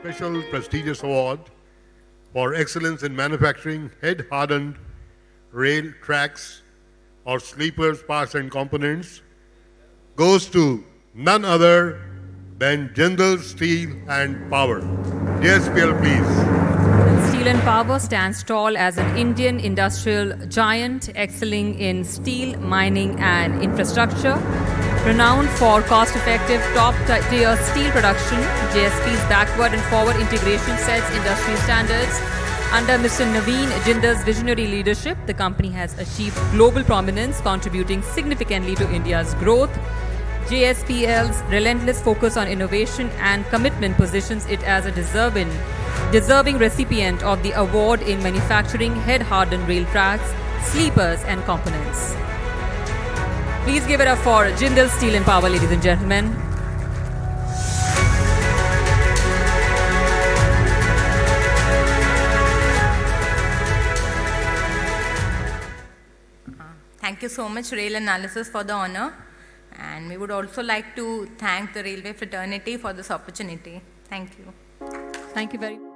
special prestigious award for excellence in manufacturing head-hardened rail tracks or sleepers, parts and components goes to none other than Jindal Steel and Power. JSPL, please. Steel and Power stands tall as an Indian industrial giant excelling in steel, mining and infrastructure. Renowned for cost-effective top-tier steel production, JSP's backward and forward integration sets industry standards. Under Mr. Naveen Jindal's visionary leadership, the company has achieved global prominence, contributing significantly to India's growth. JSPL's relentless focus on innovation and commitment positions it as a deserving recipient of the award in manufacturing head-hardened rail tracks, sleepers and components. Please give it up for Jindal Steel and Power, ladies and gentlemen. Thank you so much, Rail Analysis, for the honor. And we would also like to thank the Railway fraternity for this opportunity. Thank you. Thank you very much.